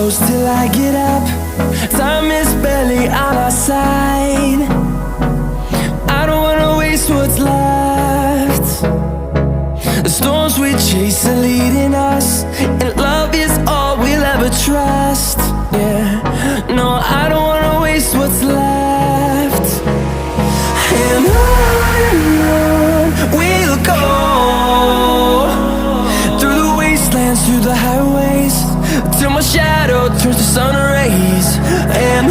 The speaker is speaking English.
close till I get up. Time is barely on our side. I don't wanna waste what's left. The storms we chase are leading us, and love is all we'll ever trust. Yeah, no, I don't wanna waste what's left. And on we'll go, through the wastelands, through the highways, till my shadow turns to sun rays. And